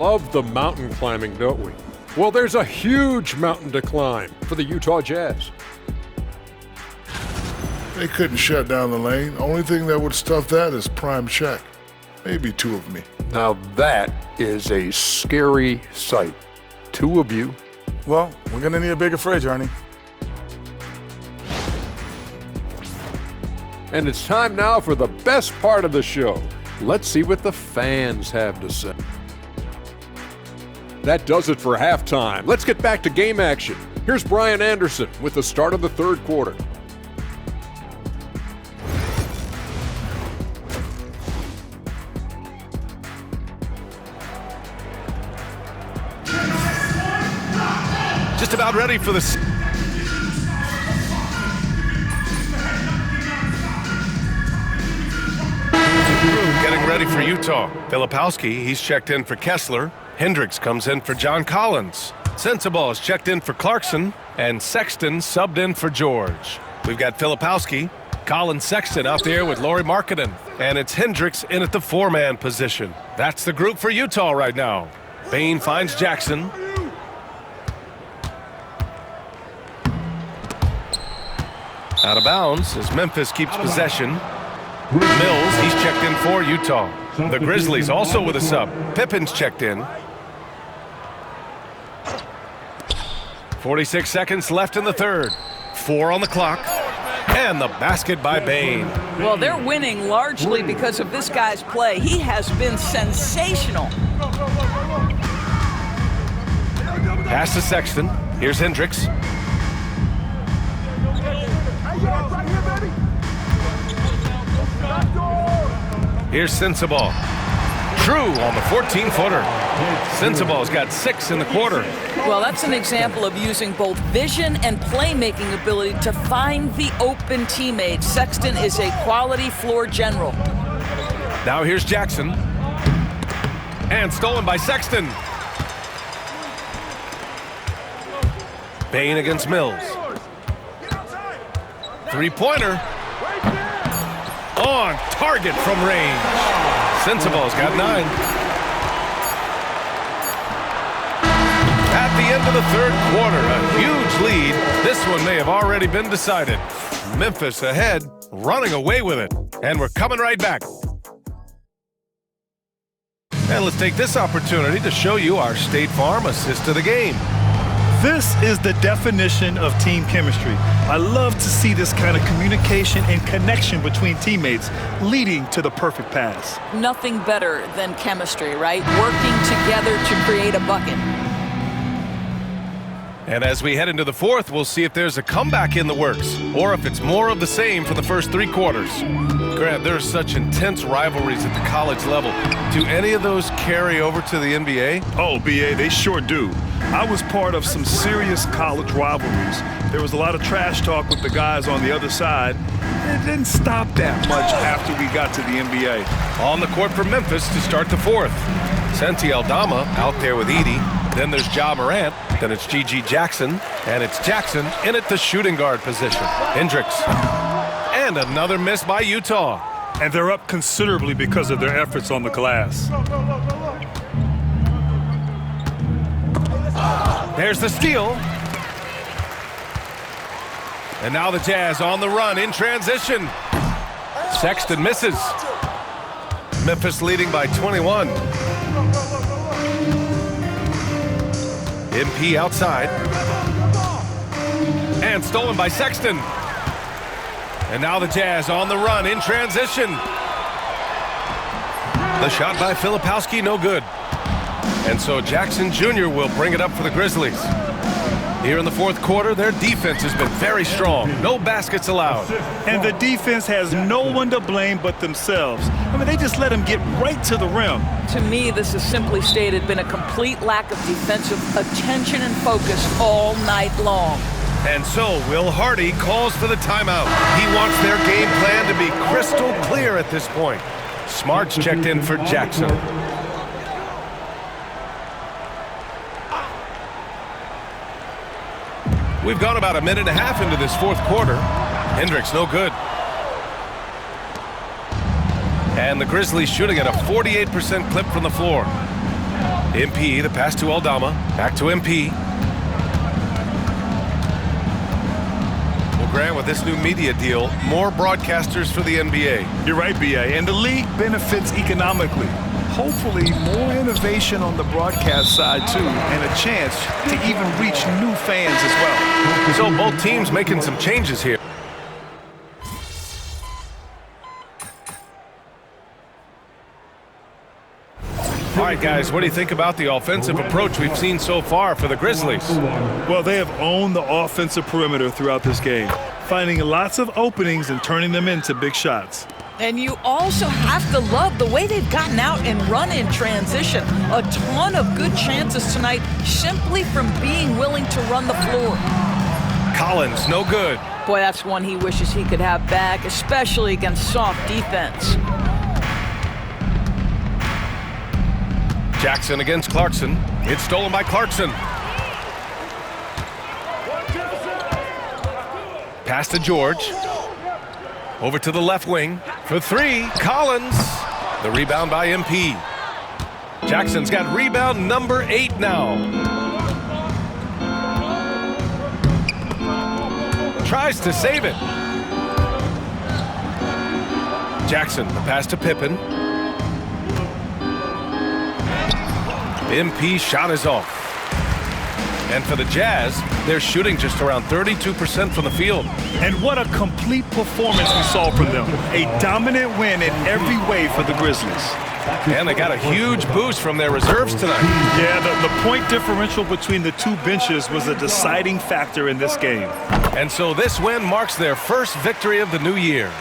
Love the mountain climbing, don't we? Well, there's a huge mountain to climb for the Utah Jazz. They couldn't shut down the lane. Only thing that would stuff that is prime check. Maybe two of me. Now that is a scary sight. Two of you. Well, we're gonna need a bigger fridge, Ernie. And it's time now for the best part of the show. Let's see what the fans have to say. That does it for halftime. Let's get back to game action. Here's Brian Anderson with the start of the third quarter. Just about ready for the... Getting ready for Utah. Filipowski, he's checked in for Kessler. Hendricks comes in for John Collins. Sensabaugh is checked in for Clarkson. And Sexton subbed in for George. We've got Filipowski, Colin Sexton out there with Lauri Markkanen. And it's Hendricks in at the four-man position. That's the group for Utah right now. Bane finds Jackson. Out of bounds as Memphis keeps possession. Mills, he's checked in for Utah. The Grizzlies also with a sub. Pippen's checked in. 46 seconds left in the third. 4 on the clock. And the basket by Bane. Well, they're winning largely because of this guy's play. He has been sensational. Pass to Sexton. Here's Hendricks. Here's Sensabaugh. True on the 14-footer. Sensabaugh's got 6 in the quarter. Well, that's an example of using both vision and playmaking ability to find the open teammate. Sexton is a quality floor general. Now here's Jackson. And stolen by Sexton. Bane against Mills. Three-pointer. On target from range. Sensabaugh's got 9. At the end of the third quarter, a huge lead. This one may have already been decided. Memphis ahead, running away with it. And we're coming right back. And let's take this opportunity to show you our State Farm assist of the game. This is the definition of team chemistry. I love to see this kind of communication and connection between teammates leading to the perfect pass. Nothing better than chemistry, right? Working together to create a bucket. And as we head into the fourth, we'll see if there's a comeback in the works or if it's more of the same for the first 3 quarters. Grant, there are such intense rivalries at the college level. Do any of those carry over to the NBA? Oh, BA, they sure do. I was part of some serious college rivalries. There was a lot of trash talk with the guys on the other side. It didn't stop that much after we got to the NBA. On the court for Memphis to start the fourth. Santi Aldama out there with Edey. Then there's Ja Morant. Then it's G.G. Jackson. And it's Jackson in at the shooting guard position. Hendricks. And another miss by Utah. And they're up considerably because of their efforts on the glass. There's the steal. And now the Jazz on the run in transition. Sexton misses. Memphis leading by 21. MP outside. And stolen by Sexton. And now the Jazz on the run in transition. The shot by Filipowski, no good. And so Jackson Jr. will bring it up for the Grizzlies. Here in the fourth quarter, their defense has been very strong. No baskets allowed. And the defense has no one to blame but themselves. I mean, they just let them get right to the rim. To me, this is simply stated been a complete lack of defensive attention and focus all night long. And so Will Hardy calls for the timeout. He wants their game plan to be crystal clear at this point. Smart's checked in for Jackson. We've gone about a minute and a half into this fourth quarter. Hendricks no good. And the Grizzlies shooting at a 48% clip from the floor. MP, the pass to Aldama. Back to MP. Well, Grant, with this new media deal, more broadcasters for the NBA. You're right, B.A., and the league benefits economically. Hopefully, more innovation on the broadcast side, too, and a chance to even reach new fans as well. So both teams making some changes here. All right, guys, what do you think about the offensive approach we've seen so far for the Grizzlies? Well, they have owned the offensive perimeter throughout this game, finding lots of openings and turning them into big shots. And you also have to love the way they've gotten out and run in transition. A ton of good chances tonight simply from being willing to run the floor. Collins, no good. Boy, that's one he wishes he could have back, especially against soft defense. Jackson against Clarkson. It's stolen by Clarkson. Pass to George. Over to the left wing for three. Collins. The rebound by MP. Jackson's got rebound number 8 now. Tries to save it. Jackson, the pass to Pippen. MP shot is off. And for the Jazz, they're shooting just around 32% from the field. And what a complete performance we saw from them. A dominant win in every way for the Grizzlies. And they got a huge boost from their reserves tonight. Yeah, the point differential between the two benches was a deciding factor in this game. And so this win marks their first victory of the new year.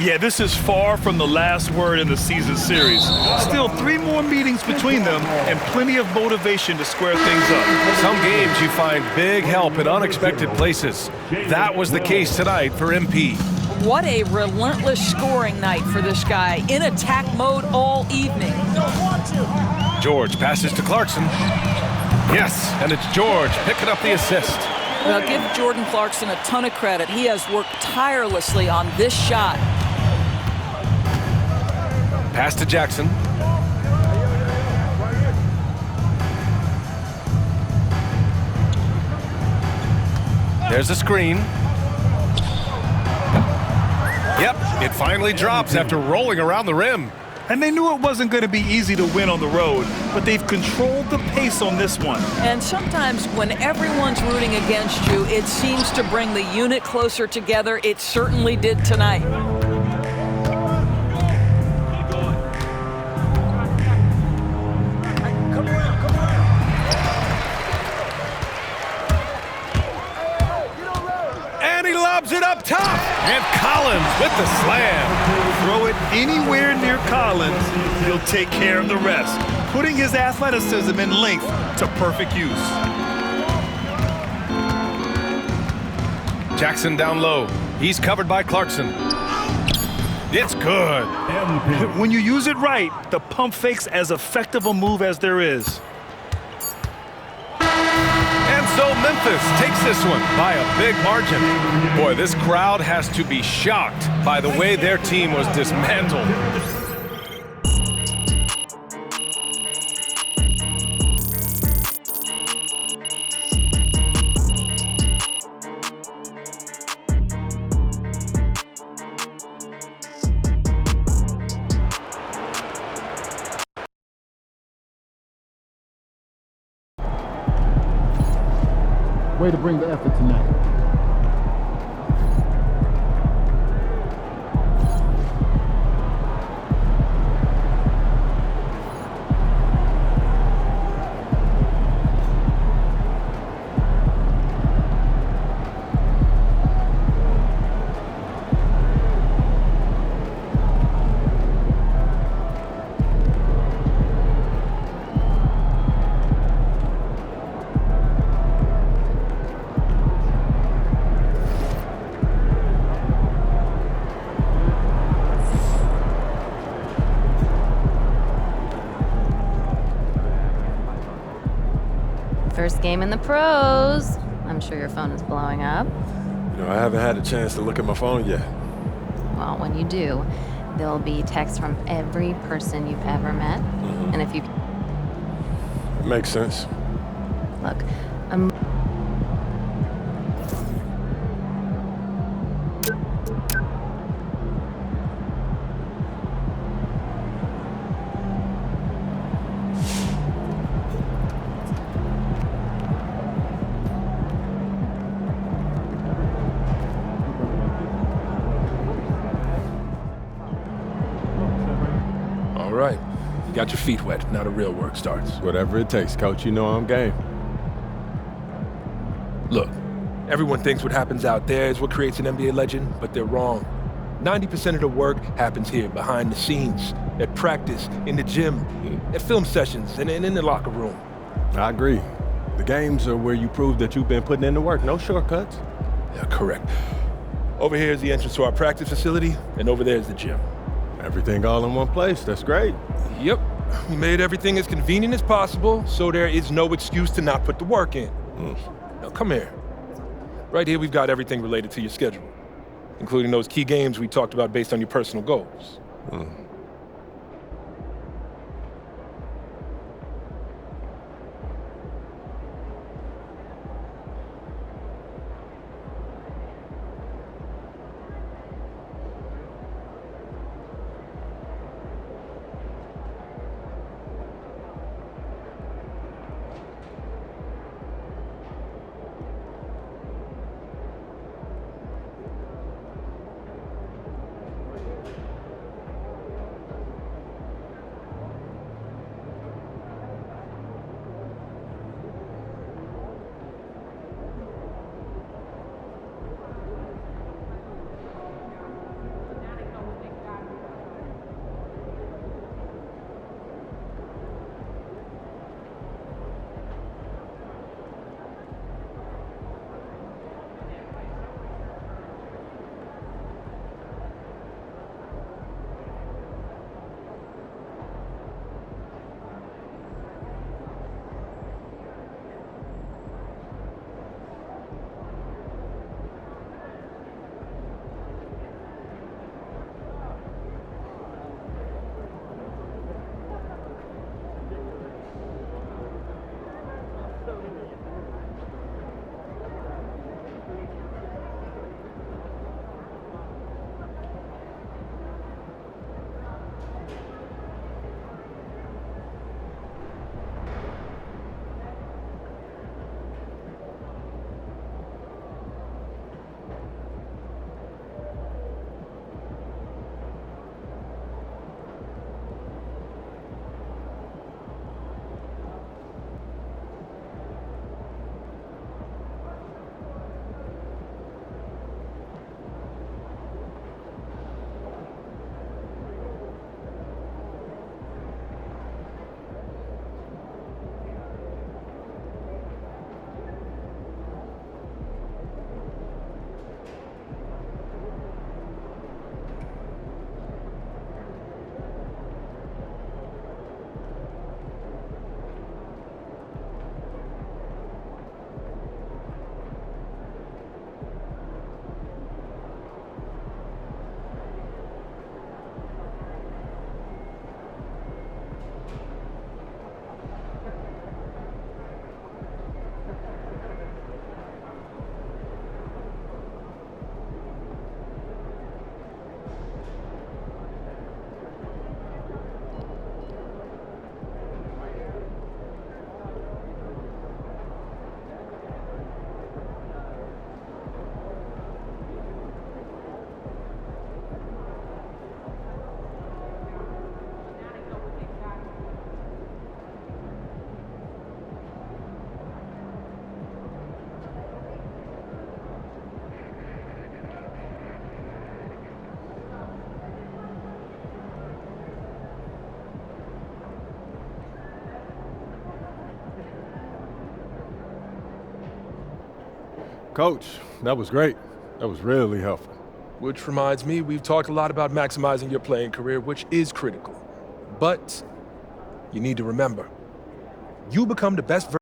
Yeah, this is far from the last word in the season series. Still 3 more meetings between them and plenty of motivation to square things up. Some games you find big help in unexpected places. That was the case tonight for MP. What a relentless scoring night for this guy, in attack mode all evening. George passes to Clarkson. Yes, and it's George picking up the assist. Well, give Jordan Clarkson a ton of credit. He has worked tirelessly on this shot. Pass to Jackson. There's a screen. Yep, it finally drops after rolling around the rim. And they knew it wasn't going to be easy to win on the road, but they've controlled the pace on this one. And sometimes when everyone's rooting against you, it seems to bring the unit closer together. It certainly did tonight. And he lobs it up top. And Collins with the slam. Throw it anywhere near Collins, he'll take care of the rest, putting his athleticism and length to perfect use. Jackson down low. He's covered by Clarkson. It's good. When you use it right, the pump fake's as effective a move as there is. And so Memphis takes this one by a big margin. Boy, this crowd has to be shocked by the way their team was dismantled. Way to bring the effort tonight. First game in the pros. I'm sure your phone is blowing up. You know, I haven't had a chance to look at my phone yet. Well, when you do, there'll be texts from every person you've ever met. And if you Makes sense. Look, I'm... All right. You got your feet wet. Now the real work starts. Whatever it takes, Coach. You know I'm game. Look, everyone thinks what happens out there is what creates an NBA legend, but they're wrong. 90% of the work happens here, behind the scenes, at practice, in the gym, at film sessions, and in the locker room. I agree. The games are where you prove that you've been putting in the work. No shortcuts. Yeah, correct. Over here is the entrance to our practice facility, and over there is the gym. Everything all in one place. That's great. Yep. We made everything as convenient as possible, so there is no excuse to not put the work in. Now, come here. Right here, we've got everything related to your schedule, including those key games we talked about based on your personal goals. Coach, that was great. That was really helpful. Which reminds me, we've talked a lot about maximizing your playing career, which is critical. But you need to remember, you become the best version